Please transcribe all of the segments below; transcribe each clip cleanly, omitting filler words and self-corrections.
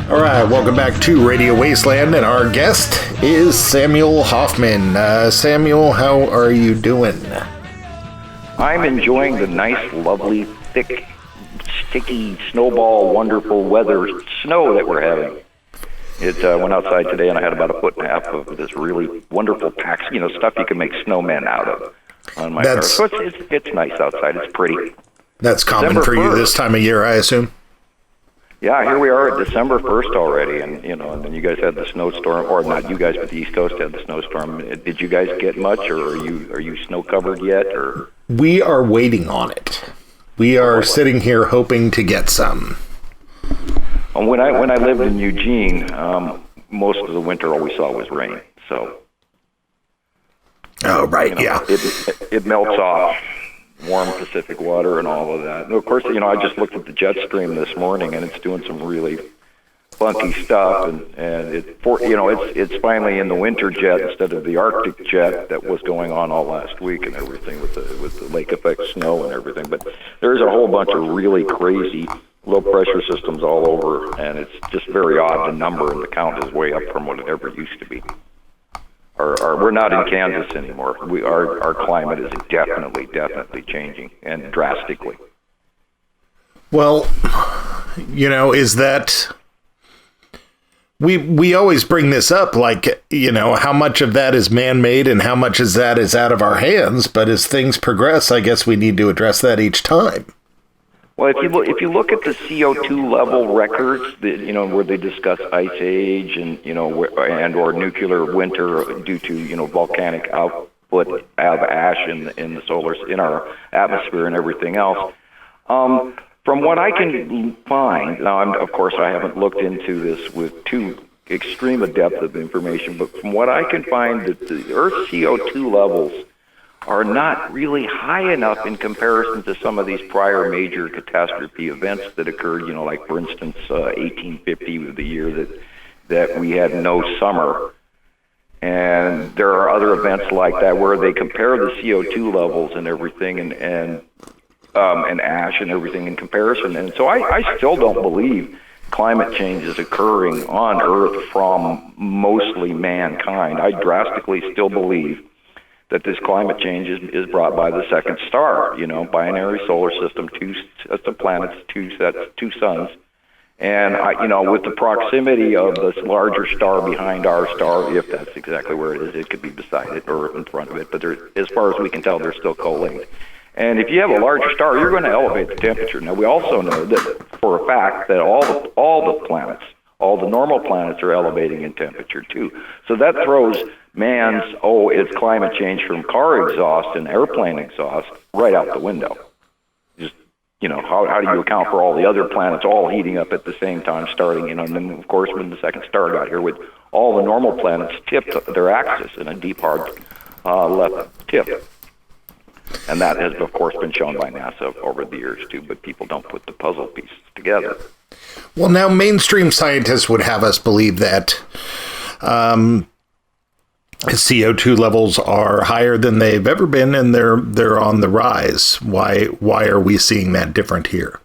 All right, welcome back to Radio Wasteland, and our guest is Samuel Hofman. Samuel, how are you doing? I'm enjoying the nice, lovely, thick, sticky, snowball, wonderful weather, snow that we're having. It went outside today, and I had about 1.5 feet of this really wonderful pack, stuff you can make snowmen out of on my car. So it's nice outside. It's pretty. That's common December for you 1st. This time of year, I assume? Yeah, here we are at December 1st already, and and then you guys had the snowstorm, or not you guys, but the East Coast had the snowstorm. Did you guys get much, or are you snow covered yet? Or we are waiting on it. We are sitting here hoping to get some. When I lived in Eugene, most of the winter all we saw was rain. So. Oh right, yeah. It melts off. Warm Pacific water and all of that. And of course, I just looked at the jet stream this morning, and it's doing some really funky stuff. And it's finally in the winter jet instead of the Arctic jet that was going on all last week and everything with the lake effect snow and everything. But there's a whole bunch of really crazy low pressure systems all over, and it's just very odd. The number and the count is way up from what it ever used to be. We're not in Kansas anymore. Our climate is definitely changing, and drastically. Well, is that we always bring this up, like, how much of that is man-made and how much of that is out of our hands. But as things progress, I guess we need to address that each time. Well, if you look at the CO2 level records, where they discuss ice age and or nuclear winter due to volcanic output of ash in our atmosphere and everything else, from what I can find, now of course I haven't looked into this with too extreme a depth of information, but from what I can find, that the Earth's CO2 levels are not really high enough in comparison to some of these prior major catastrophe events that occurred, like, for instance, 1850 was the year that we had no summer. And there are other events like that where they compare the CO2 levels and everything and ash and everything in comparison. And so I still don't believe climate change is occurring on Earth from mostly mankind. I drastically still believe that this climate change is brought by the second star, binary solar system, two sets of planets, two suns. And, with the proximity of this larger star behind our star, if that's exactly where it is, it could be beside it or in front of it. But as far as we can tell, they're still co-linked. And if you have a larger star, you're going to elevate the temperature. Now, we also know that for a fact that all the planets, all the normal planets are elevating in temperature, too. So that throws it's climate change from car exhaust and airplane exhaust right out the window. Just, how do you account for all the other planets all heating up at the same time starting, and then, of course, when the second star got here, with all the normal planets tipped their axis in a deep, hard left tip. And that has, of course, been shown by NASA over the years, too, but people don't put the puzzle pieces together. Well, now mainstream scientists would have us believe that CO2 levels are higher than they've ever been, and they're on the rise. Why are we seeing that different here?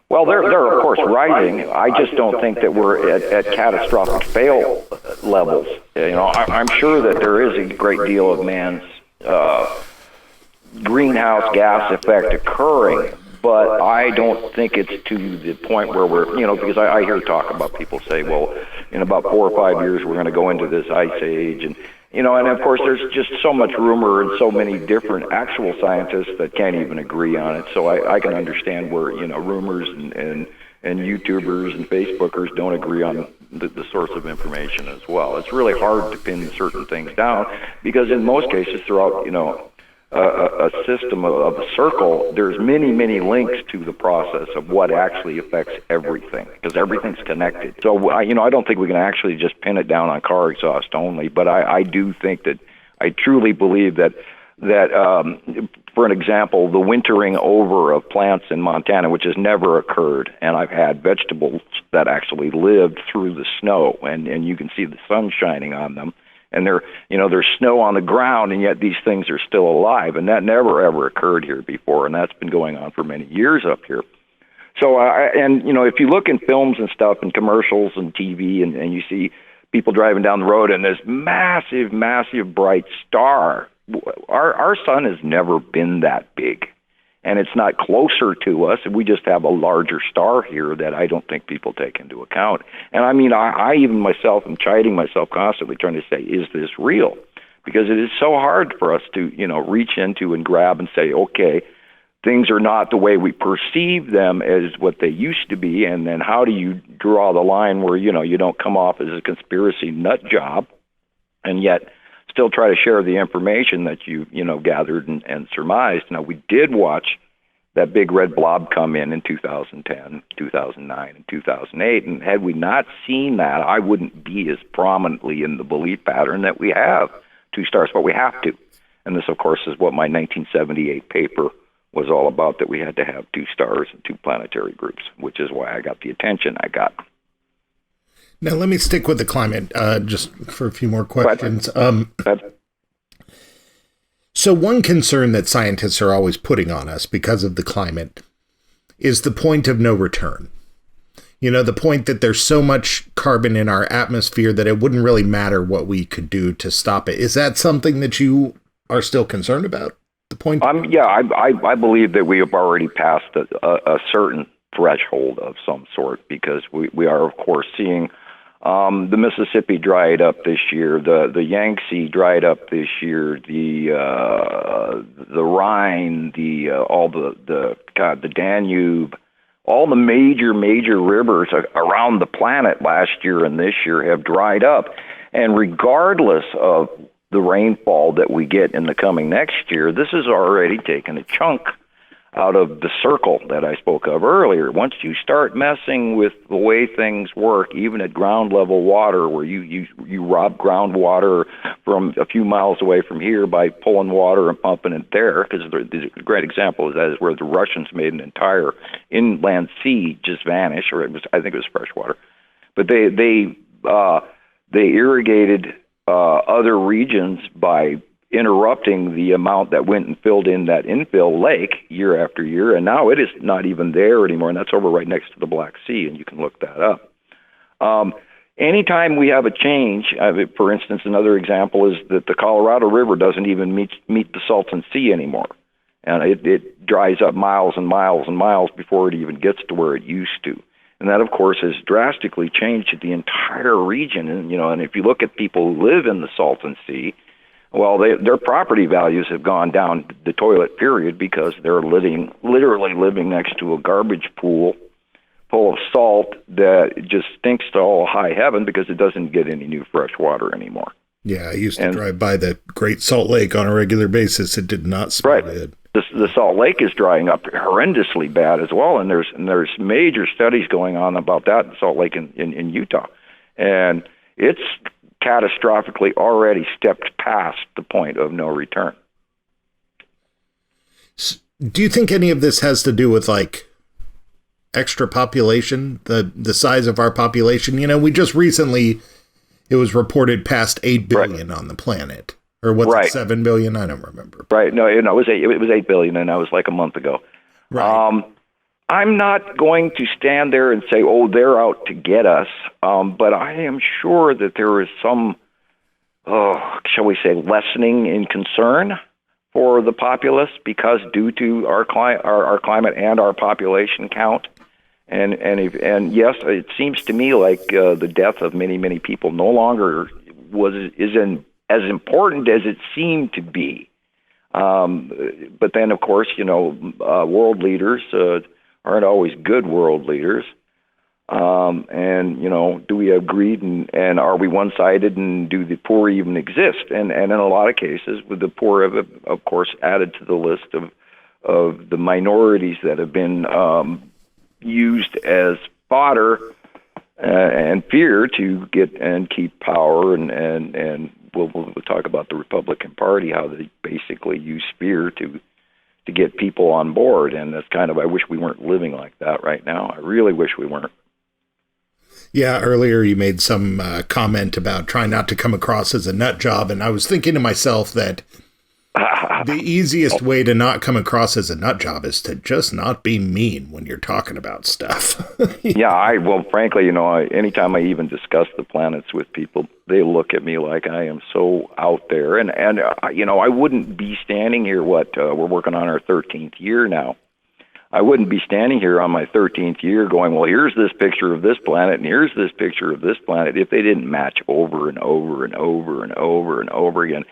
Well, they're of course rising. I just don't think that we're at catastrophic fail levels. I'm sure that there is a great deal of man's greenhouse gas effect occurring, but I don't think it's to the point where we're, because I hear talk about people say, well, in about 4 or 5 years, we're going to go into this ice age. And, and of course, there's just so much rumor and so many different actual scientists that can't even agree on it. So I can understand where, rumors and YouTubers and Facebookers don't agree on the source of information as well. It's really hard to pin certain things down because in most cases throughout, a system of a circle, there's many links to the process of what actually affects everything, because everything's connected. So, I don't think we can actually just pin it down on car exhaust only, but I do think that, I truly believe that for an example, the wintering over of plants in Montana, which has never occurred, and I've had vegetables that actually lived through the snow, and you can see the sun shining on them, and there's snow on the ground, and yet these things are still alive, and that never ever occurred here before, and that's been going on for many years up here. So, if you look in films and stuff, and commercials and TV, and you see people driving down the road, and this massive bright star. Our sun has never been that big, and it's not closer to us. We just have a larger star here that I don't think people take into account. And I even myself am chiding myself constantly, trying to say, is this real? Because it is so hard for us to, reach into and grab and say, okay, things are not the way we perceive them as what they used to be, and then how do you draw the line where, you don't come off as a conspiracy nut job, and yet still try to share the information that you gathered and surmised. Now, we did watch that big red blob come in 2010, 2009, and 2008, and had we not seen that, I wouldn't be as prominently in the belief pattern that we have 2 stars, but we have to. And this, of course, is what my 1978 paper was all about, that we had to have 2 stars and 2 planetary groups, which is why I got the attention I got. Now, let me stick with the climate just for a few more questions. So one concern that scientists are always putting on us because of the climate is the point of no return. The point that there's so much carbon in our atmosphere that it wouldn't really matter what we could do to stop it. Is that something that you are still concerned about? The point? I believe that we have already passed a certain threshold of some sort, because we are, of course, seeing the Mississippi dried up this year, the Yangtze dried up this year, the Rhine, the Danube, all the major rivers around the planet last year and this year have dried up. And regardless of the rainfall that we get in the coming next year, this has already taken a chunk out of the circle that I spoke of earlier. Once you start messing with the way things work, even at ground level water, where you rob groundwater from a few miles away from here by pulling water and pumping it there, because the great example of that is where the Russians made an entire inland sea just vanish, or I think it was fresh water, but they irrigated other regions by interrupting the amount that went and filled in that infill lake year after year, and now it is not even there anymore, and that's over right next to the Black Sea, and you can look that up. Anytime we have a change, for instance, another example is that the Colorado River doesn't even meet the Salton Sea anymore, and it dries up miles and miles and miles before it even gets to where it used to. And that, of course, has drastically changed the entire region. And if you look at people who live in the Salton Sea, well, their property values have gone down the toilet, period, because they're literally living next to a garbage pool full of salt that just stinks to all high heaven because it doesn't get any new fresh water anymore. Yeah, I used to drive by the Great Salt Lake on a regular basis. It did not smell good. The Salt Lake is drying up horrendously bad as well, and there's major studies going on about that in Salt Lake in Utah, and it's catastrophically already stepped past the point of no return. Do you think any of this has to do with extra population, the size of our population? We just recently, it was reported past 8 billion on the planet. Or what's it, 7 billion? I don't remember. Right. No, it was 8 billion, and that was like a month ago. Right. I'm not going to stand there and say, oh, they're out to get us. But I am sure that there is some, shall we say, lessening in concern for the populace, because due to our climate and our population count. And yes, it seems to me like the death of many people no longer is as important as it seemed to be. But then, of course, world leaders aren't always good world leaders. And, do we agree, and are we one-sided, and do the poor even exist? And in a lot of cases, with the poor have, of course, added to the list of the minorities that have been used as fodder and fear to get and keep power, and we'll talk about the Republican Party, how they basically use fear to get people on board, and that's kind of, I wish we weren't living like that right now. I really wish we weren't. Yeah, earlier you made some comment about trying not to come across as a nut job, and I was thinking to myself that the easiest way to not come across as a nut job is to just not be mean when you're talking about stuff. Yeah, frankly, anytime I even discuss the planets with people, they look at me like I am so out there. And I wouldn't be standing here, we're working on our 13th year now. I wouldn't be standing here on my 13th year going, well, here's this picture of this planet, and here's this picture of this planet, if they didn't match over and over and over and over and over again.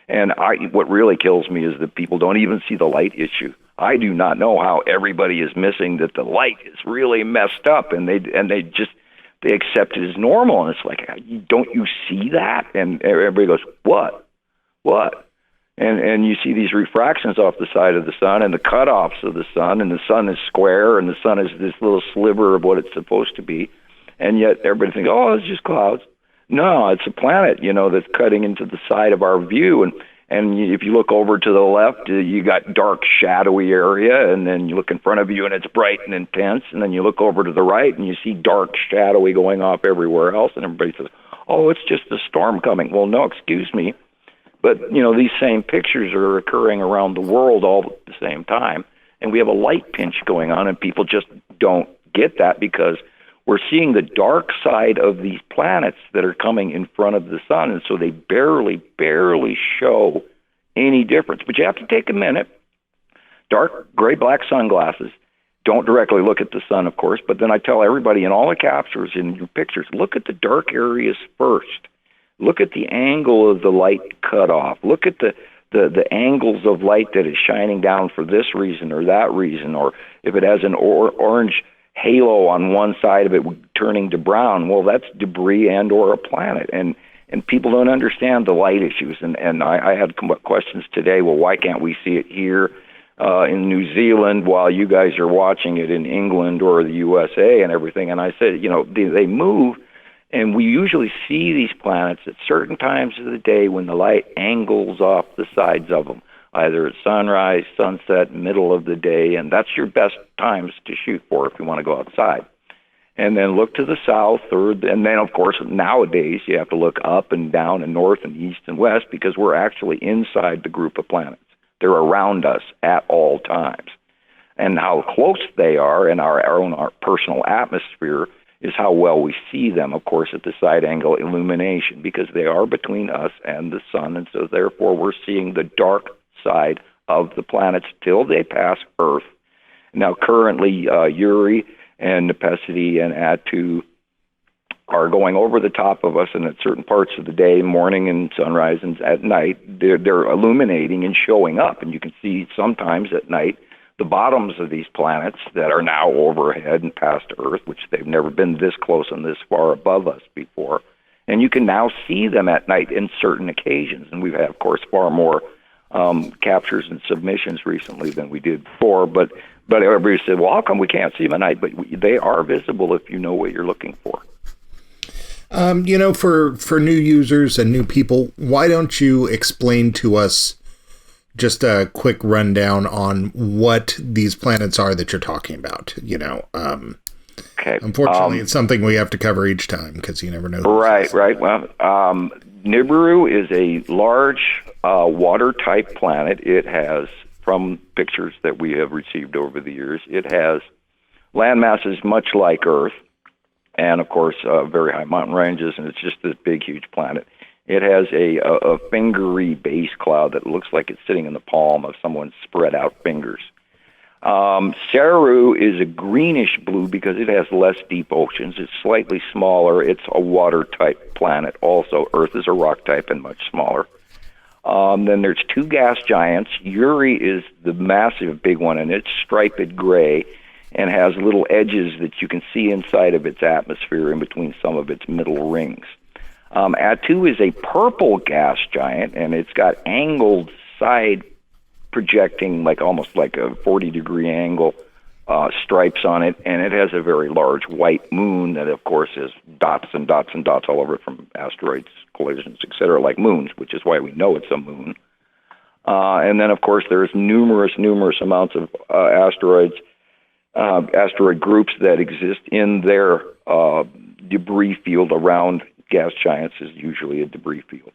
And what really kills me is that people don't even see the light issue. I do not know how everybody is missing that the light is really messed up, and they accept it as normal. And it's like, don't you see that? And everybody goes, what? And you see these refractions off the side of the sun and the cutoffs of the sun, and the sun is square, and the sun is this little sliver of what it's supposed to be. And yet everybody thinks, oh, it's just clouds. No, it's a planet, that's cutting into the side of our view. And if you look over to the left, you got dark, shadowy area, and then you look in front of you, and it's bright and intense. And then you look over to the right, and you see dark, shadowy going off everywhere else. And everybody says, oh, it's just a storm coming. Well, no, excuse me. But, these same pictures are occurring around the world all at the same time. And we have a light pinch going on, and people just don't get that because we're seeing the dark side of these planets that are coming in front of the sun. And so they barely show any difference. But you have to take a minute, dark gray-black sunglasses. Don't directly look at the sun, of course. But then I tell everybody in all the captures, in your pictures, look at the dark areas first. Look at the angle of the light cutoff. Look at the angles of light that is shining down for this reason or that reason, or if it has an orange halo on one side of it turning to brown, well, that's debris and or a planet. And people don't understand the light issues. And I had questions today, well, why can't we see it here in New Zealand while you guys are watching it in England or the USA and everything? And I said, they move. And we usually see these planets at certain times of the day when the light angles off the sides of them, either at sunrise, sunset, middle of the day, and that's your best times to shoot for if you want to go outside. And then look to the south, and then, of course, nowadays you have to look up and down and north and east and west because we're actually inside the group of planets. They're around us at all times. And how close they are in our personal atmosphere is how well we see them, of course, at the side angle illumination, because they are between us and the sun, and so therefore we're seeing the dark side of the planets till they pass Earth. Now, currently, Uri and Nepesity and Atu are going over the top of us, and at certain parts of the day, morning and sunrise, and at night, they're illuminating and showing up, and you can see sometimes at night the bottoms of these planets that are now overhead and past Earth, which they've never been this close and this far above us before. And you can now see them at night in certain occasions. And we've had, of course, far more captures and submissions recently than we did before. But everybody said, well, how come we can't see them at night? But they are visible if you know what you're looking for. For new users and new people, why don't you explain to us just a quick rundown on what these planets are that you're talking about? Okay. Unfortunately, it's something we have to cover each time because you never know. Right. Well, Nibiru is a large water-type planet. It has, from pictures that we have received over the years, it has land masses much like Earth, and of course, very high mountain ranges, and it's just this big, huge planet. It has a fingery base cloud that looks like it's sitting in the palm of someone's spread out fingers. Saru is a greenish blue because it has less deep oceans. It's slightly smaller. It's a water-type planet also. Earth is a rock type and much smaller. Then there's two gas giants. Uri is the massive big one, and it's striped gray. and has little edges that you can see inside of its atmosphere in between some of its middle rings. Attu is a purple gas giant, and it's got angled side projecting, like almost like a 40-degree angle stripes on it, and it has a very large white moon that, of course, is dots and dots and dots all over it from asteroids, collisions, etc., like moons, which is why we know it's a moon. And then, of course, there's numerous amounts of asteroid groups that exist in their debris field around gas giants. Is usually a debris field.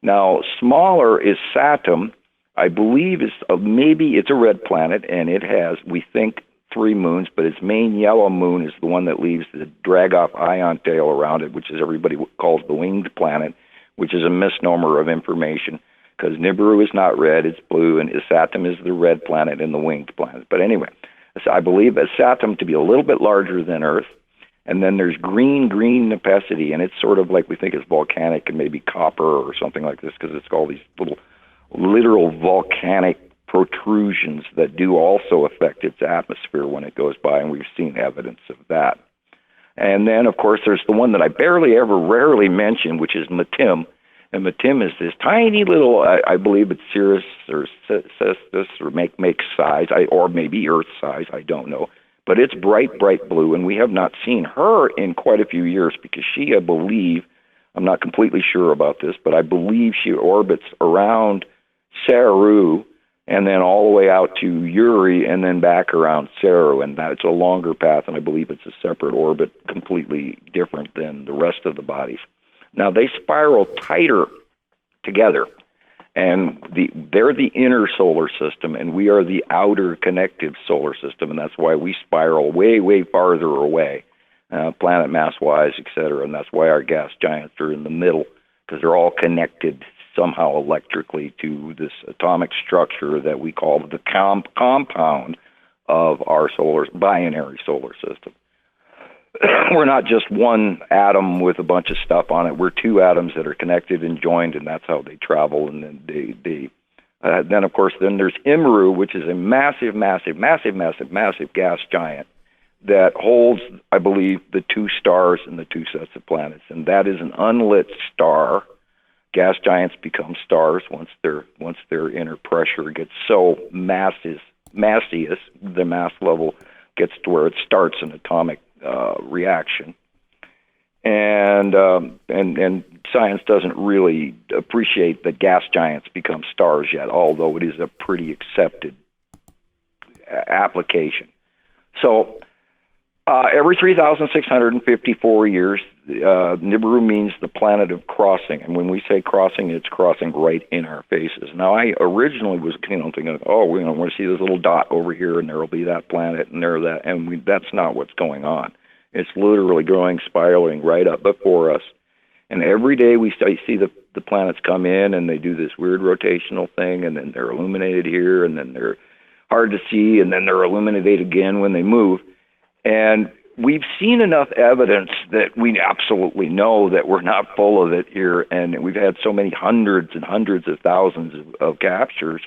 Now, smaller is Saturn. I believe maybe it's a red planet, and it has, we think, 3 moons, but its main yellow moon is the one that leaves the drag-off ion tail around it, which is everybody calls the winged planet, which is a misnomer of information, because Nibiru is not red, it's blue, and Saturn is the red planet and the winged planet. But anyway, I believe Saturn to be a little bit larger than Earth, and then there's green Nepacity, and it's sort of like we think it's volcanic and maybe copper or something like this, because it's all these little literal volcanic protrusions that do also affect its atmosphere when it goes by, and we've seen evidence of that. And then, of course, there's the one that I rarely mention, which is Matim. And Matim is this tiny little, I believe it's Cirrus or Cestus or make size, or maybe Earth size, I don't know. But it's bright blue, and we have not seen her in quite a few years because she, I believe, I'm not completely sure about this, but I believe she orbits around Saru and then all the way out to Uri and then back around Saru, and that's a longer path, and I believe it's a separate orbit, completely different than the rest of the bodies. Now, they spiral tighter together, and they're the inner solar system, and we are the outer connective solar system, and that's why we spiral way farther away, planet mass-wise, etc., and that's why our gas giants are in the middle, because they're all connected somehow electrically to this atomic structure that we call the compound of our binary solar system. We're not just one atom with a bunch of stuff on it. We're 2 atoms that are connected and joined, and that's how they travel. And then then of course, there's Imru, which is a massive gas giant that holds, I believe, the 2 stars and the 2 sets of planets, and that is an unlit star. Gas giants become stars once their inner pressure gets so massive, the mass level gets to where it starts an atomic reaction, and science doesn't really appreciate that gas giants become stars yet, although it is a pretty accepted application. So every 3,654 years, Nibiru means the planet of crossing, and when we say crossing, it's crossing right in our faces. Now, I originally was thinking, oh, we want to see this little dot over here, and there will be that planet, and there that, and that's not what's going on. It's literally growing, spiraling right up before us, and every day we see the planets come in, and they do this weird rotational thing, and then they're illuminated here, and then they're hard to see, and then they're illuminated again when they move, and we've seen enough evidence that we absolutely know that we're not full of it here, and we've had so many hundreds and hundreds of thousands of captures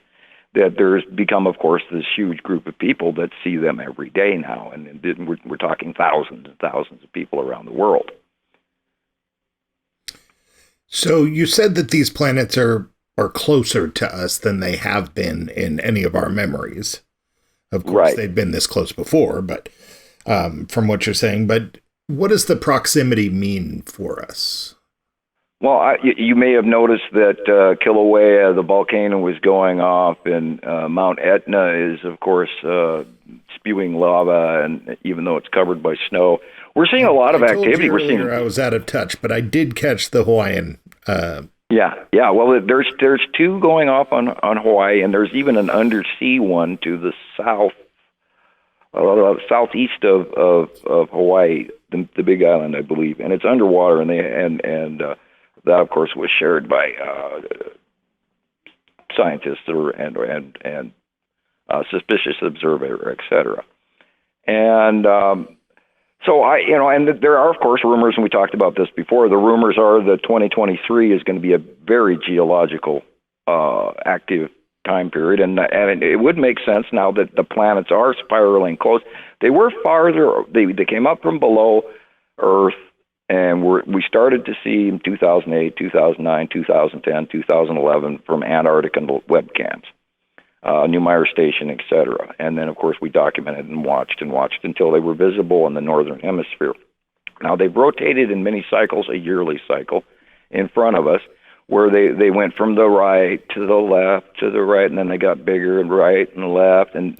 that there's become, of course, this huge group of people that see them every day now, and we're talking thousands and thousands of people around the world. So you said that these planets are closer to us than they have been in any of our memories. Of course, Right. They've been this close before, but from what you're saying, but what does the proximity mean for us? Well, you may have noticed that Kilauea, the volcano, was going off, and Mount Etna is, of course, spewing lava, and even though it's covered by snow, we're seeing a lot of activity. We're seeing. I was out of touch, but I did catch the Hawaiian. Yeah. Well, there's 2 going off on Hawaii, and there's even an undersea one to the southeast of Hawaii, the Big Island, I believe, and it's underwater, and that, of course, was shared by scientists and suspicious observer, etc. And so and there are, of course, rumors, and we talked about this before. The rumors are that 2023 is going to be a very geological active time period, and it would make sense now that the planets are spiraling close. They were farther. They came up from below Earth, and we started to see in 2008, 2009, 2010, 2011 from Antarctic and webcams, Neumayer Station, etc. And then, of course, we documented and watched until they were visible in the northern hemisphere. Now, they've rotated in many cycles, a yearly cycle, in front of us, where they went from the right to the left to the right, and then they got bigger and right and left, and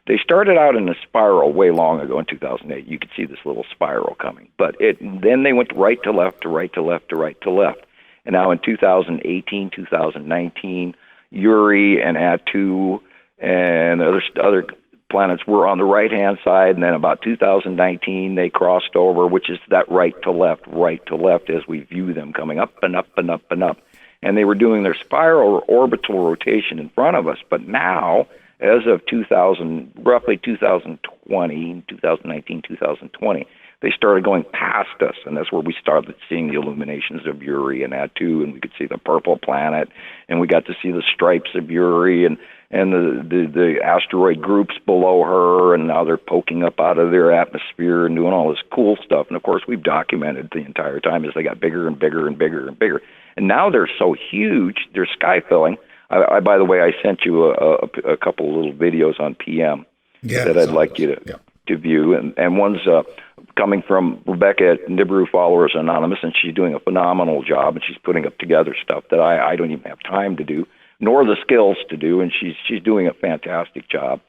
they started out in a spiral way long ago in 2008. You could see this little spiral coming, but then they went right to left to right to left to right to left, and now in 2018, 2019, Uri and Atu and other planets were on the right-hand side, and then about 2019 they crossed over, which is that right to left as we view them coming up and up and up and up. And they were doing their spiral or orbital rotation in front of us. But now, as of roughly 2020, 2019, 2020, they started going past us, and that's where we started seeing the illuminations of Uri and Atu, and we could see the purple planet, and we got to see the stripes of Uri and the asteroid groups below her, and now they're poking up out of their atmosphere and doing all this cool stuff. And of course, we've documented the entire time as they got bigger and bigger and bigger and bigger. And now they're so huge, they're sky filling. By the way, I sent you a couple of little videos on PM that I'd like you to view, and one's coming from Rebecca at Nibiru Followers Anonymous, and she's doing a phenomenal job, and she's putting up together stuff that I don't even have time to do, nor the skills to do, and she's doing a fantastic job.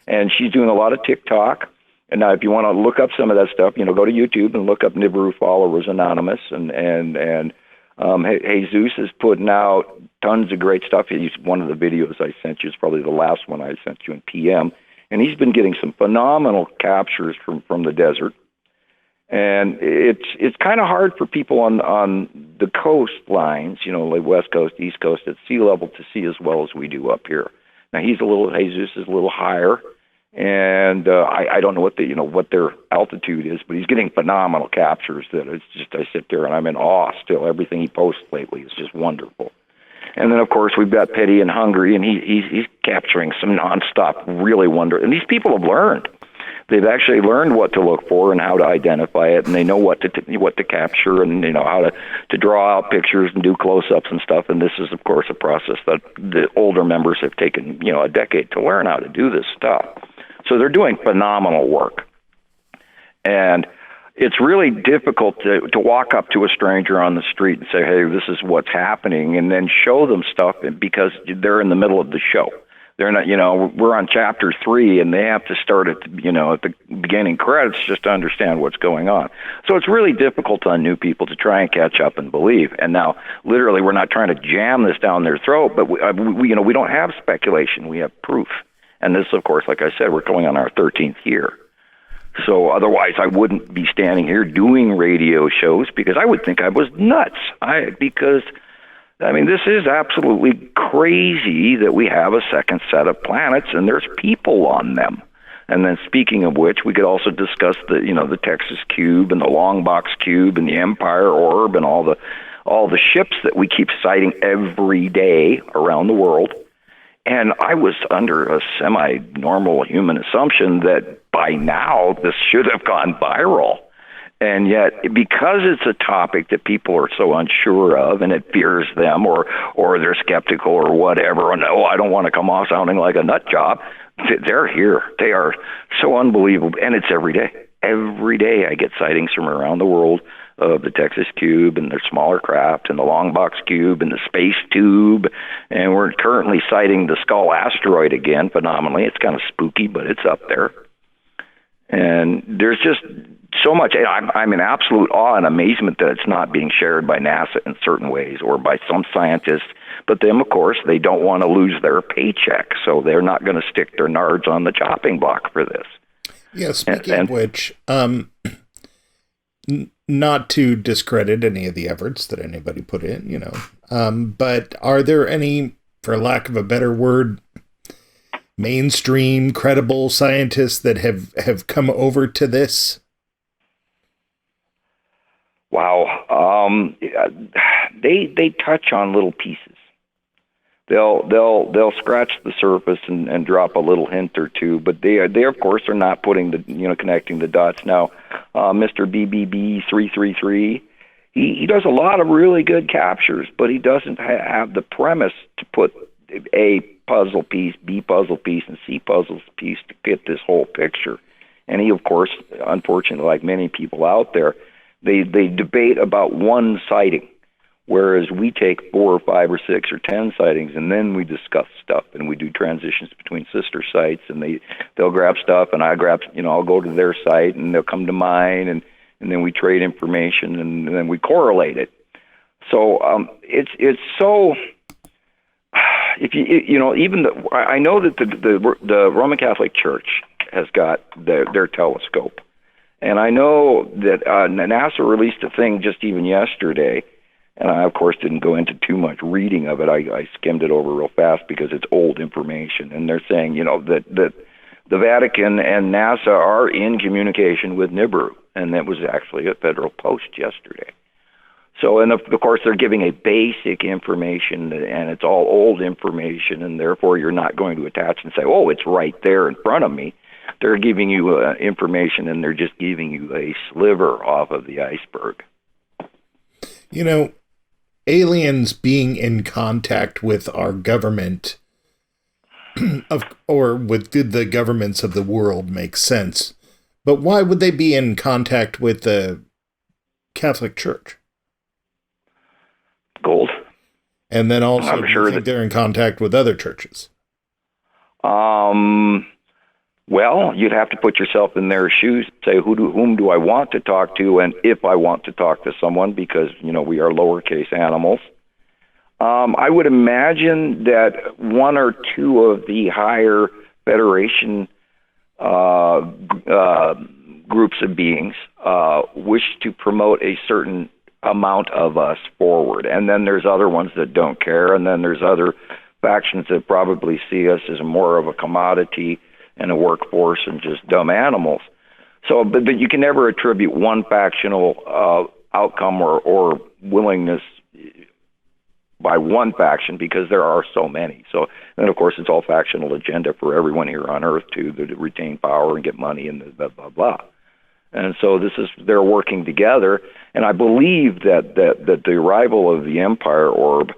And she's doing a lot of TikTok. And now if you want to look up some of that stuff, go to YouTube and look up Nibiru Followers Anonymous, and Jesus is putting out tons of great stuff. One of the videos I sent you is probably the last one I sent you in PM, and he's been getting some phenomenal captures from the desert. And it's kind of hard for people on the coastlines, like West Coast, East Coast, at sea level to see as well as we do up here. Now Jesus is a little higher, and I don't know what their altitude is, but he's getting phenomenal captures. That it's just, I sit there and I'm in awe still. Everything he posts lately is just wonderful. And then of course we've got Petty and Hungry, and he's capturing some nonstop, really wonderful. And these people have learned. They've actually learned what to look for and how to identify it, and they know what to capture, and how to draw out pictures and do close-ups and stuff. And this is, of course, a process that the older members have taken a decade to learn how to do this stuff. So they're doing phenomenal work, and it's really difficult to walk up to a stranger on the street and say, "Hey, this is what's happening," and then show them stuff because they're in the middle of the show. They're not, we're on chapter 3, and they have to start at the beginning credits just to understand what's going on. So it's really difficult on new people to try and catch up and believe. And now, literally, we're not trying to jam this down their throat, but we don't have speculation. We have proof. And this, of course, like I said, we're going on our 13th year. So otherwise, I wouldn't be standing here doing radio shows, because I would think I was nuts. This is absolutely crazy that we have a second set of planets and there's people on them. And then, speaking of which, we could also discuss the Texas Cube and the Long Box Cube and the Empire Orb and all the ships that we keep sighting every day around the world. And I was under a semi-normal human assumption that by now this should have gone viral. And yet, because it's a topic that people are so unsure of, and it fears them, or they're skeptical or whatever, and I don't want to come off sounding like a nut job, they're here. They are so unbelievable, and it's every day. Every day I get sightings from around the world of the Texas Cube and the smaller craft and the Long Box Cube and the Space Tube, and we're currently sighting the Skull asteroid again phenomenally. It's kind of spooky, but it's up there. And there's just so much. I'm in absolute awe and amazement that it's not being shared by NASA in certain ways or by some scientists. But them, of course, they don't want to lose their paycheck, so they're not going to stick their nards on the chopping block for this. Yeah, speaking of which, not to discredit any of the efforts that anybody put in, but are there any, for lack of a better word, mainstream, credible scientists that have come over to this? Wow. They touch on little pieces. they'll scratch the surface and drop a little hint or two, but they of course are not putting connecting the dots. Now, Mr. BBB 333, he does a lot of really good captures, but he doesn't have the premise to put A puzzle piece, B puzzle piece, and C puzzle piece to get this whole picture. And he, of course, unfortunately, like many people out there, they debate about one sighting, whereas we take 4 or 5 or 6 or 10 sightings, and then we discuss stuff, and we do transitions between sister sites, and they'll grab stuff, and I grab, I'll go to their site, and they'll come to mine, and then we trade information, and then we correlate it. So it's so. If even I know that the Roman Catholic Church has got their telescope, and I know that NASA released a thing just even yesterday, and I of course didn't go into too much reading of it. I skimmed it over real fast because it's old information, and they're saying that the Vatican and NASA are in communication with Nibiru, and that was actually a federal post yesterday. So, and of course, they're giving a basic information, and it's all old information, and therefore you're not going to attach and say, oh, it's right there in front of me. They're giving you information, and they're just giving you a sliver off of the iceberg. Aliens being in contact with our government or with the governments of the world makes sense. But why would they be in contact with the Catholic Church? Gold. And then also, I'm sure that they're in contact with other churches. Well, you'd have to put yourself in their shoes, say, whom do I want to talk to, and if I want to talk to someone, because, we are lowercase animals. I would imagine that one or two of the higher Federation groups of beings wish to promote a certain amount of us forward. And then there's other ones that don't care, and then there's other factions that probably see us as more of a commodity and a workforce and just dumb animals. So, but you can never attribute one factional outcome or willingness by one faction, because there are so many. So then, of course, it's all factional agenda for everyone here on Earth to retain power and get money and blah, blah, blah. And so they're working together. And I believe that the arrival of the Empire Orb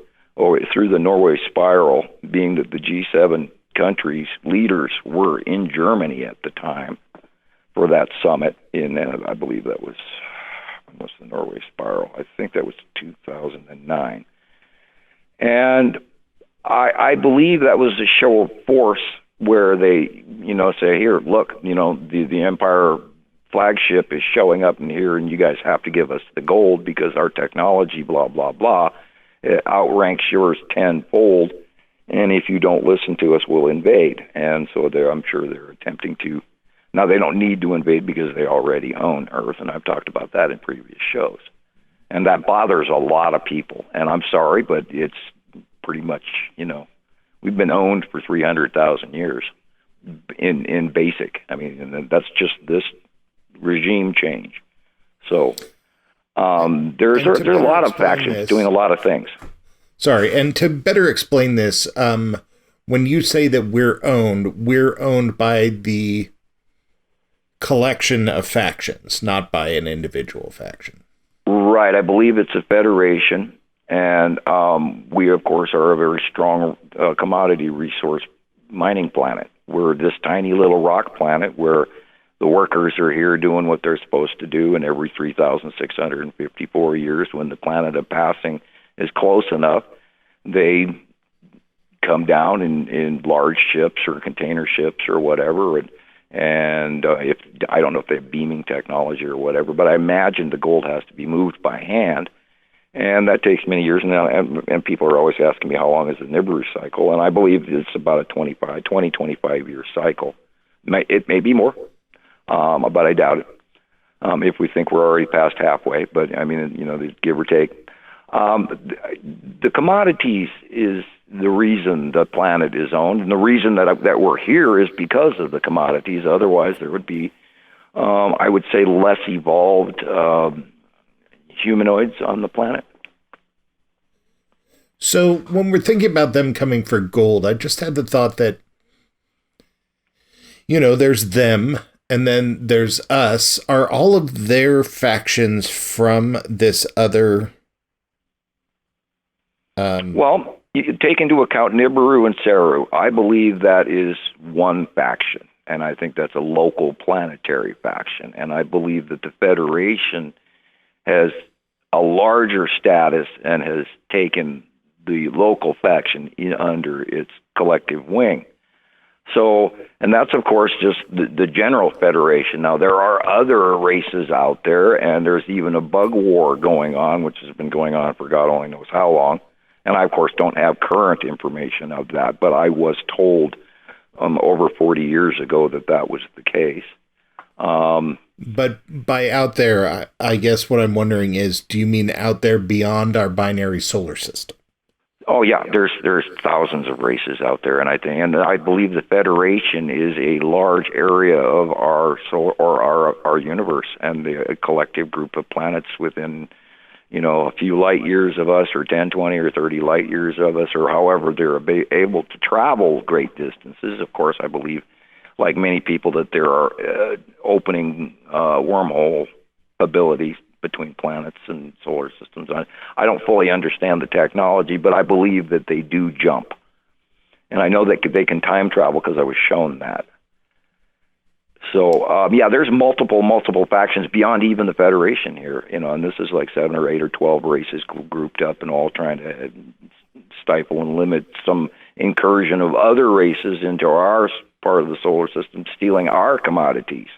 through the Norway Spiral, being that the G7 countries' leaders were in Germany at the time for that summit I believe that was the Norway Spiral. I think that was 2009. And I believe that was a show of force where they, say, here, look, the Empire flagship is showing up in here, and you guys have to give us the gold because our technology, blah, blah, blah, it outranks yours tenfold, and if you don't listen to us, we'll invade. And so I'm sure they're attempting to. Now, they don't need to invade because they already own Earth, and I've talked about that in previous shows. And that bothers a lot of people, and I'm sorry, but it's pretty much, we've been owned for 300,000 years in basic. I mean, and that's just this regime change. So there's a lot of factions doing a lot of things. Sorry, and to better explain this, when you say that we're owned by the collection of factions, not by an individual faction. Right, I believe it's a federation, and we, of course, are a very strong commodity resource mining planet. We're this tiny little rock planet where the workers are here doing what they're supposed to do, and every 3,654 years, when the planet of passing is close enough, they come down in large ships or container ships or whatever, and if I don't know if they have beaming technology or whatever, but I imagine the gold has to be moved by hand, and that takes many years. And people are always asking me how long is the Nibiru cycle, and I believe it's about a 25 year cycle. It may be more, but I doubt it. If we think we're already past halfway, but I mean, give or take. The commodities is the reason the planet is owned, and the reason that we're here is because of the commodities. Otherwise, there would be, I would say, less evolved humanoids on the planet. So when we're thinking about them coming for gold, I just had the thought that, there's them and then there's us. Are all of their factions from this other? Well, you take into account Nibiru and Saru. I believe that is one faction, and I think that's a local planetary faction. And I believe that the Federation has a larger status and has taken the local faction under its collective wing. So, and that's, of course, just the general Federation. Now, there are other races out there, and there's even a bug war going on, which has been going on for God only knows how long. And I, of course, don't have current information of that, but I was told over 40 years ago that was the case. But by out there, I guess what I'm wondering is, do you mean out there beyond our binary solar system? Oh yeah, there's thousands of races out there, and I believe the Federation is a large area of our our universe, and the collective group of planets within, a few light years of us, or 10, 20, or 30 light years of us, or however they're able to travel great distances. Of course, I believe, like many people, that there are opening wormhole abilities between planets and solar systems. I don't fully understand the technology, but I believe that they do jump. And I know that they can time travel because I was shown that. So, there's multiple factions beyond even the Federation here, and this is like 7 or 8 or 12 races grouped up and all trying to stifle and limit some incursion of other races into our part of the solar system, stealing our commodities.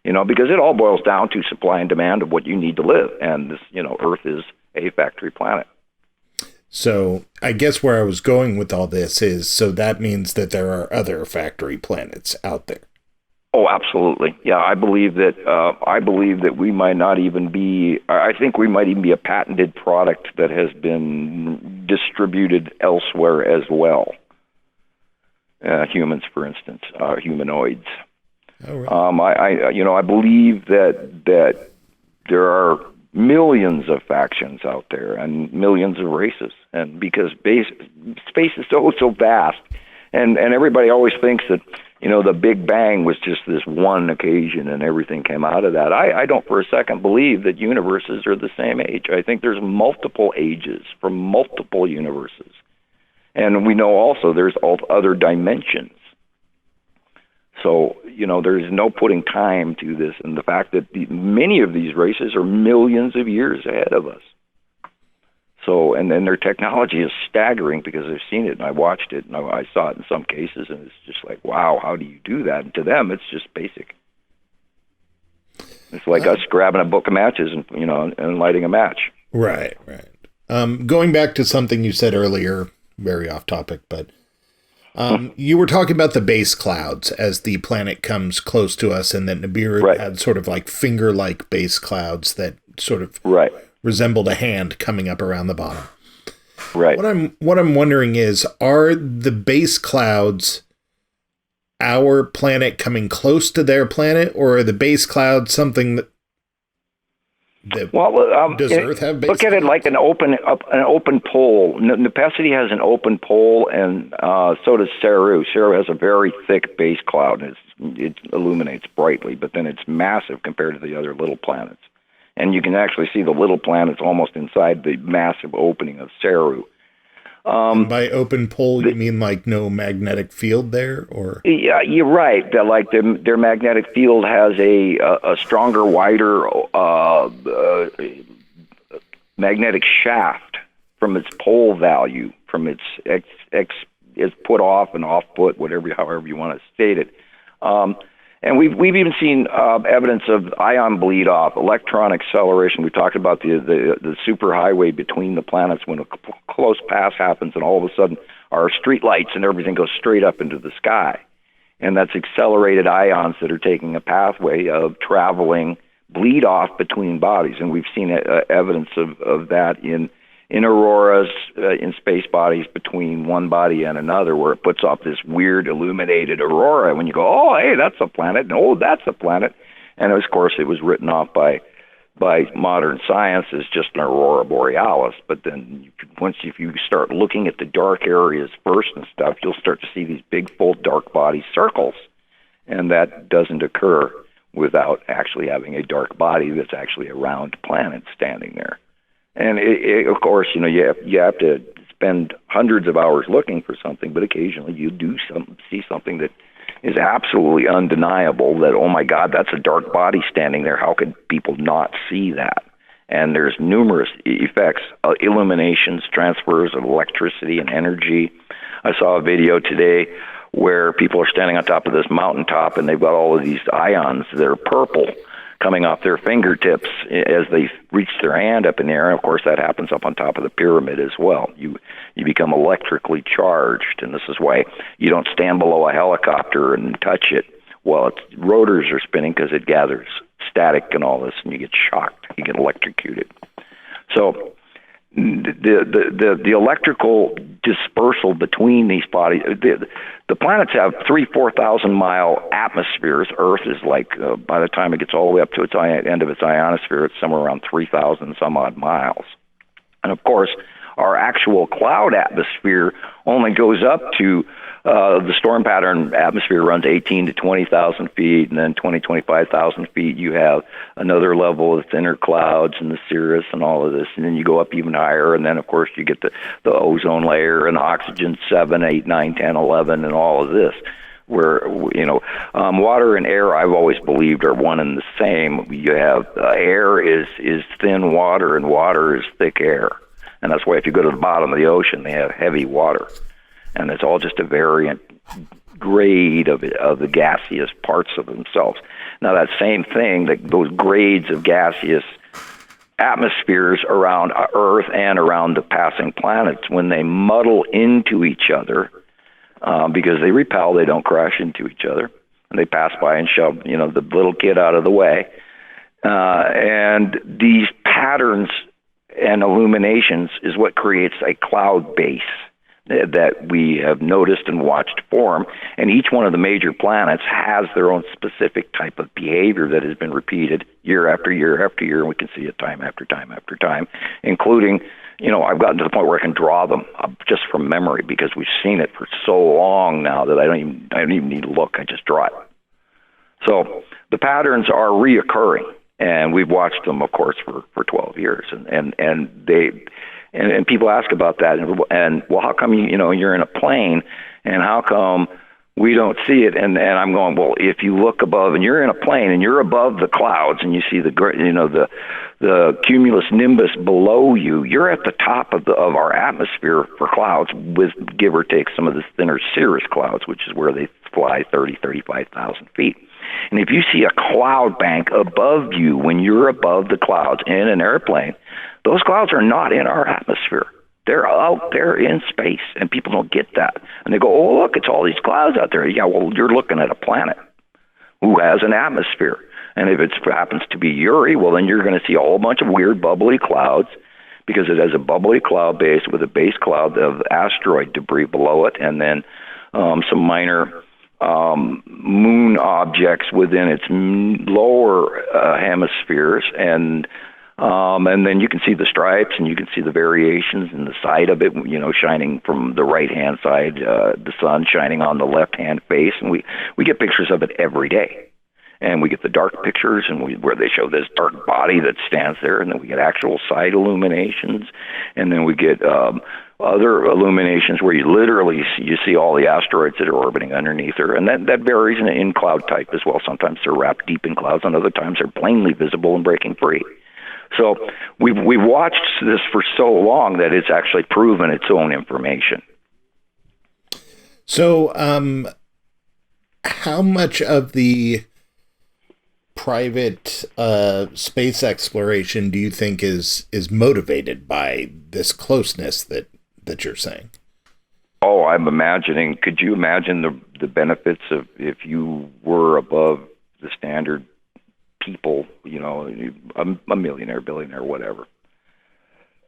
Because it all boils down to supply and demand of what you need to live. And this, Earth is a factory planet. So I guess where I was going with all this is, so that means that there are other factory planets out there. Oh, absolutely. Yeah, I believe that we might not even be, I think we might even be a patented product that has been distributed elsewhere as well. Humans, for instance, humanoids. Oh, right. I believe that there are millions of factions out there and millions of races, and because space is so vast, and everybody always thinks that the Big Bang was just this one occasion and everything came out of that. I don't for a second believe that universes are the same age. I think there's multiple ages from multiple universes, and we know also there's other dimensions. So, there's no putting time to this, and the fact that many of these races are millions of years ahead of us. So, and then their technology is staggering because I've seen it and I watched it and I saw it in some cases, and it's just like, wow, how do you do that? And to them, it's just basic. It's like us grabbing a book of matches and lighting a match. Right. Going back to something you said earlier, very off topic, but you were talking about the base clouds as the planet comes close to us, and that Nibiru had sort of like finger-like base clouds that sort of resembled a hand coming up around the bottom. Right. What I'm wondering is, are the base clouds our planet coming close to their planet, or are the base clouds something that does Earth have base? Look at it like an open pole. Nepacity has an open pole, and so does Saru. Saru has a very thick base cloud, and it illuminates brightly, but then it's massive compared to the other little planets. And you can actually see the little planets almost inside the massive opening of Saru. By open pole, you mean like no magnetic field there, or? Yeah, you're right. That like their magnetic field has a stronger, wider magnetic shaft from its pole value, from its its put off and off put, however you want to state it. And we've even seen evidence of ion bleed off, electron acceleration. We talked about the superhighway between the planets when a close pass happens, and all of a sudden our street lights and everything goes straight up into the sky, and that's accelerated ions that are taking a pathway of traveling bleed off between bodies, and we've seen evidence of that in auroras, in space bodies between one body and another, where it puts off this weird illuminated aurora. When you go, oh, hey, that's a planet, and oh, that's a planet. And of course, it was written off by by modern science as just an aurora borealis. But then if you start looking at the dark areas first and stuff, you'll start to see these big, full, dark body circles. And that doesn't occur without actually having a dark body that's actually a round planet standing there. And of course, you have to spend hundreds of hours looking for something, but occasionally you do see something that is absolutely undeniable, that, oh my God, that's a dark body standing there. How could people not see that? And there's numerous effects, illuminations, transfers of electricity and energy. I saw a video today where people are standing on top of this mountaintop, and they've got all of these ions that are purple coming off their fingertips as they reach their hand up in the air. And of course, that happens up on top of the pyramid as well. You become electrically charged, and this is why you don't stand below a helicopter and touch it while its rotors are spinning, because it gathers static and all this, and you get shocked, you get electrocuted. So the electrical dispersal between these bodies, the planets have 4,000 mile atmospheres. Earth is like, by the time it gets all the way up to its end of its ionosphere, it's somewhere around 3,000 some odd miles. And of course, our actual cloud atmosphere only goes up to the storm pattern atmosphere runs 18 to 20,000 feet, and then 25,000 feet you have another level of thinner clouds and the cirrus and all of this, and then you go up even higher, and then of course you get the ozone layer and oxygen 7, 8, 9, 10, 11, and all of this, where water and air, I've always believed, are one and the same. You have air is thin water, and water is thick air, and that's why if you go to the bottom of the ocean, they have heavy water. And it's all just a variant grade of the gaseous parts of themselves. Now, that same thing, those grades of gaseous atmospheres around Earth and around the passing planets, when they muddle into each other, because they repel, they don't crash into each other, and they pass by and shove, the little kid out of the way. And these patterns and illuminations is what creates a cloud base that we have noticed and watched form, and each one of the major planets has their own specific type of behavior that has been repeated year after year after year, and we can see it time after time after time, including, I've gotten to the point where I can draw them just from memory, because we've seen it for so long now that I don't even need to look, I just draw it. So the patterns are reoccurring, and we've watched them, of course, for 12 years, and people ask about that, and well, how come you're in a plane, and how come we don't see it? And I'm going, well, if you look above, and you're in a plane, and you're above the clouds, and you see the cumulus nimbus below you, you're at the top of our atmosphere for clouds, with give or take some of the thinner cirrus clouds, which is where they fly 35,000 feet. And if you see a cloud bank above you when you're above the clouds in an airplane, those clouds are not in our atmosphere. They're out there in space, and people don't get that. And they go, oh, look, it's all these clouds out there. Yeah, well, you're looking at a planet who has an atmosphere. And if it happens to be Uri, well, then you're going to see a whole bunch of weird bubbly clouds, because it has a bubbly cloud base with a base cloud of asteroid debris below it, and then some minor moon objects within its lower hemispheres, and then you can see the stripes, and you can see the variations in the side of it, shining from the right-hand side, the sun shining on the left-hand face, and we get pictures of it every day. And we get the dark pictures, and where they show this dark body that stands there, and then we get actual side illuminations, and then we get other illuminations where you see all the asteroids that are orbiting underneath her, and that varies in cloud type as well. Sometimes they're wrapped deep in clouds, and other times they're plainly visible and breaking free. So we've watched this for so long that it's actually proven its own information. So how much of the private space exploration do you think is motivated by this closeness that you're saying? Oh, I'm imagining. Could you imagine the benefits of if you were above the standard people, a millionaire, billionaire, whatever,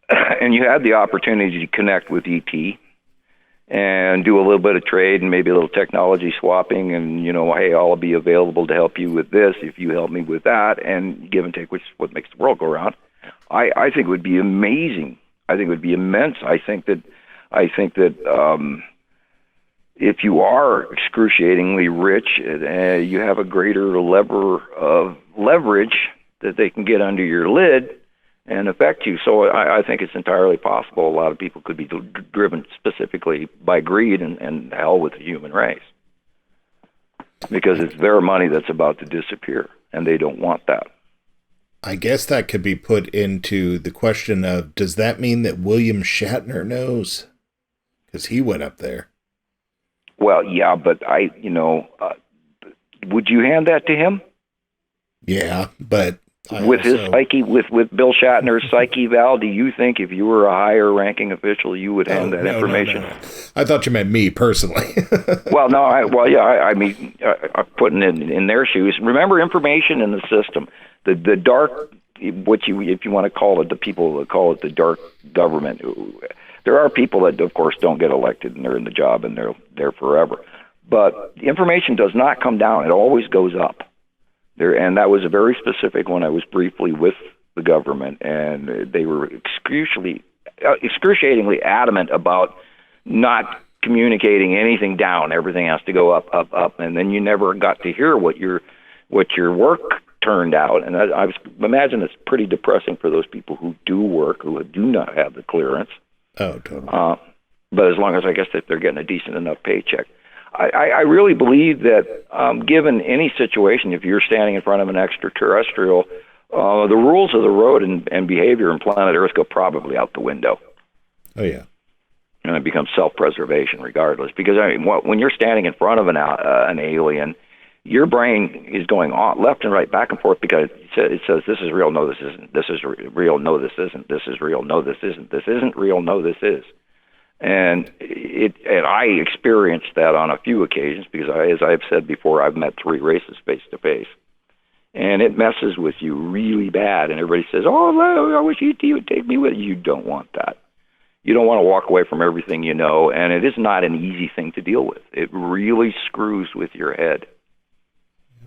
and you had the opportunity to connect with ET, and do a little bit of trade and maybe a little technology swapping, and hey, I'll be available to help you with this if you help me with that, and give and take, which is what makes the world go round. I think it would be amazing. I think it would be immense. I think that if you are excruciatingly rich, you have a greater lever of leverage that they can get under your lid and affect you. So I think it's entirely possible a lot of people could be driven specifically by greed and hell with the human race, because it's their money that's about to disappear, and they don't want that. I guess that could be put into the question of, does that mean that William Shatner knows? Because he went up there. Well, yeah, but would you hand that to him? Yeah, but his psyche, with Bill Shatner's psyche val, do you think if you were a higher ranking official, you would hand that information? No. I thought you meant me personally. Well, no, I mean, I'm putting it in their shoes. Remember, information in the system, the dark, if you want to call it, the people that call it the dark government. There are people that, of course, don't get elected, and they're in the job, and they're there forever. But the information does not come down. It always goes up. And that was a very specific one. I was briefly with the government, and they were excruciatingly adamant about not communicating anything down. Everything has to go up, up, up, and then you never got to hear what your work turned out. And I imagine it's pretty depressing for those people who do work, who do not have the clearance. Oh, totally. But as long as, I guess, if they're getting a decent enough paycheck. I really believe that given any situation, if you're standing in front of an extraterrestrial, the rules of the road and behavior in planet Earth go probably out the window. Oh, yeah. And it becomes self-preservation regardless. Because when you're standing in front of an alien, your brain is going on left and right, back and forth, because it says, this is real, no, this isn't. This is real, no, this isn't. This is real, no, this isn't. This isn't real, no, this is. And I experienced that on a few occasions, because as I've said before, I've met 3 races face to face, and it messes with you really bad. And everybody says, "Oh, I wish you would take me with you." You don't want that. You don't want to walk away from everything you know, and it is not an easy thing to deal with. It really screws with your head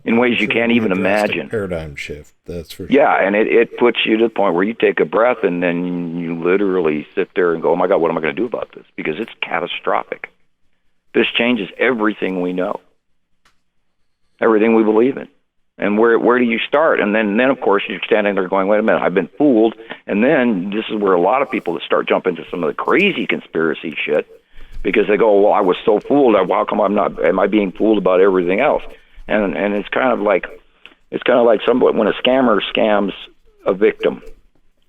in ways you can't even imagine. Paradigm shift, that's for sure. Yeah, and it puts you to the point where you take a breath and then you literally sit there and go, oh my God, what am I going to do about this? Because it's catastrophic. This changes everything we know, everything we believe in. And where do you start? And then of course, you're standing there going, wait a minute, I've been fooled. And then this is where a lot of people that start jumping into some of the crazy conspiracy shit, because they go, well, I was so fooled. How come am I being fooled about everything else? And it's kind of like somebody, when a scammer scams a victim,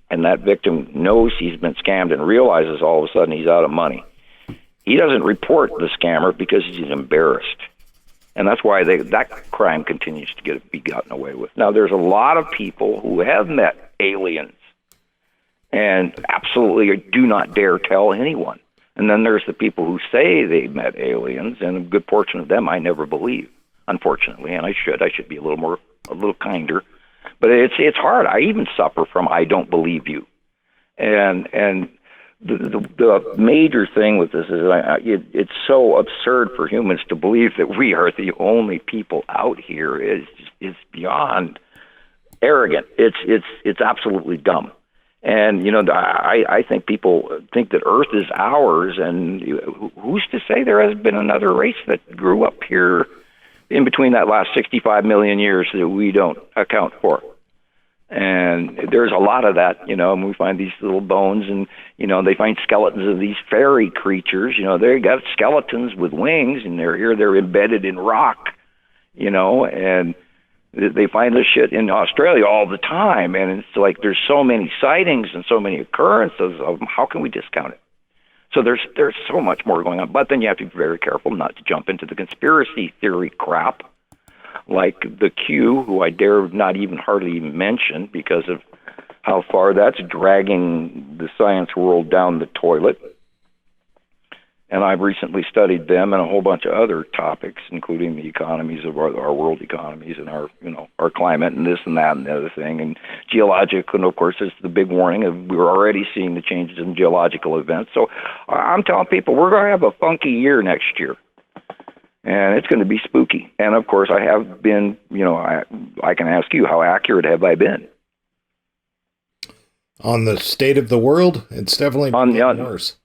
and that victim knows he's been scammed and realizes all of a sudden he's out of money. He doesn't report the scammer because he's embarrassed. And that's why that crime continues to be gotten away with. Now, there's a lot of people who have met aliens and absolutely do not dare tell anyone. And then there's the people who say they met aliens, and a good portion of them I never believe, unfortunately, and I should be a little kinder. But it's hard. I even suffer from I don't believe you. And the major thing with this is it's so absurd for humans to believe that we are the only people out here. It's beyond arrogant. It's absolutely dumb. And I think people think that Earth is ours, and who's to say there hasn't been another race that grew up here in between that last 65 million years that we don't account for? And there's a lot of that, and we find these little bones, and, they find skeletons of these fairy creatures. They got skeletons with wings, and they're embedded in rock, and they find this shit in Australia all the time. And it's like there's so many sightings and so many occurrences of them. How can we discount it? So there's so much more going on. But then you have to be very careful not to jump into the conspiracy theory crap, like the Q, who I dare not even hardly mention because of how far that's dragging the science world down the toilet. And I've recently studied them and a whole bunch of other topics, including the economies of our world economies and our climate and this and that and the other thing. And geologic, and of course, there's the big warning of we're already seeing the changes in geological events. So I'm telling people we're going to have a funky year next year. And it's going to be spooky. And of course, I have been, I can ask you, how accurate have I been? On the state of the world, it's definitely worse.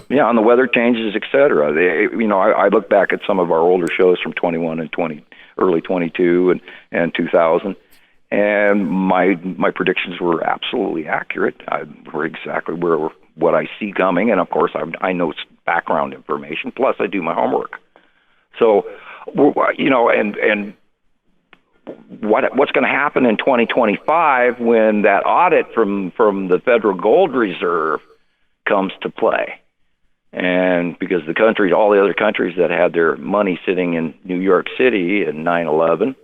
Yeah, on the weather changes, et cetera. I look back at some of our older shows from 21 and early 22 and 2000, and my predictions were absolutely accurate. Were exactly what I see coming, and of course, I know background information. Plus, I do my homework. So, and what's going to happen in 2025 when that audit from the Federal Gold Reserve comes to play? And because all the other countries that had their money sitting in New York City in 9/11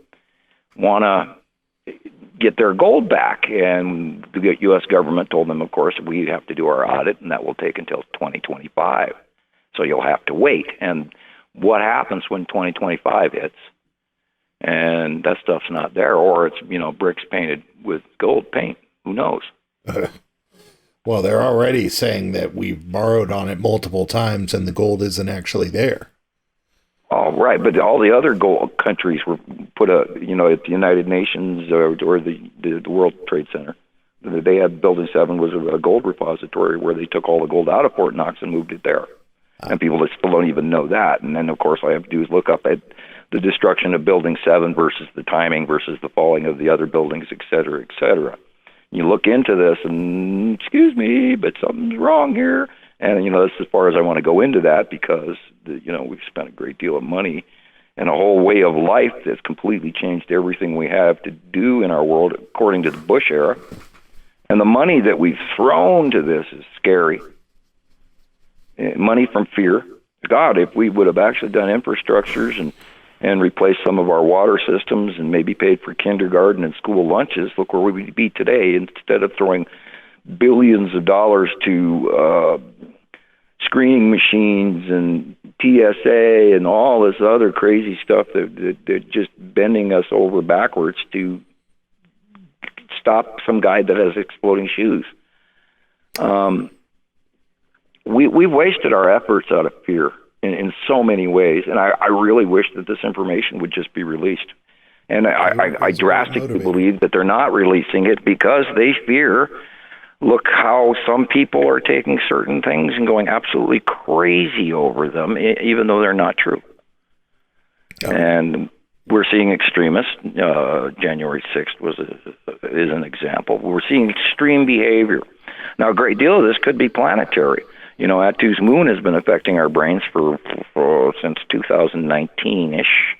want to get their gold back, and the U.S. government told them, of course, we have to do our audit, and that will take until 2025. So you'll have to wait. And what happens when 2025 hits and that stuff's not there, or it's bricks painted with gold paint? Who knows? Well, they're already saying that we've borrowed on it multiple times and the gold isn't actually there. All right, but all the other gold countries were put at the United Nations or the World Trade Center. They had Building 7 was a gold repository where they took all the gold out of Fort Knox and moved it there. And people still don't even know that. And then, of course, all I have to do is look up at the destruction of Building 7 versus the timing versus the falling of the other buildings, et cetera, et cetera. You look into this and, excuse me, but something's wrong here. And, that's as far as I want to go into that because, we've spent a great deal of money and a whole way of life that's completely changed everything we have to do in our world according to the Bush era. And the money that we've thrown to this is scary. Money from fear. God, if we would have actually done infrastructures and replaced some of our water systems and maybe paid for kindergarten and school lunches, look where we'd be today. Instead of throwing billions of dollars to screening machines and TSA and all this other crazy stuff that they're just bending us over backwards to stop some guy that has exploding shoes. We've wasted our efforts out of fear in so many ways, and I really wish that this information would just be released. And I drastically believe that they're not releasing it because they fear, look how some people are taking certain things and going absolutely crazy over them, even though they're not true. Oh. And we're seeing extremists. January 6th is an example. We're seeing extreme behavior. Now, a great deal of this could be planetary. Atu's moon has been affecting our brains for since 2019-ish.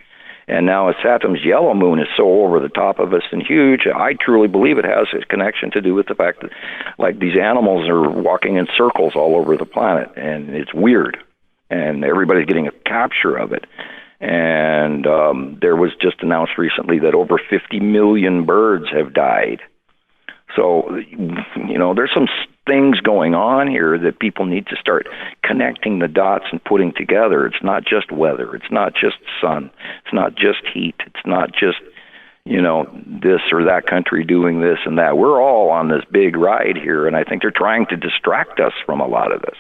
And now Saturn's yellow moon is so over the top of us and huge. I truly believe it has a connection to do with the fact that, like, these animals are walking in circles all over the planet, and it's weird. And everybody's getting a capture of it. And there was just announced recently that over 50 million birds have died. So, there's some things going on here that people need to start connecting the dots and putting together. It's not just weather. It's not just sun. It's not just heat. It's not just, this or that country doing this and that. We're all on this big ride here, and I think they're trying to distract us from a lot of this.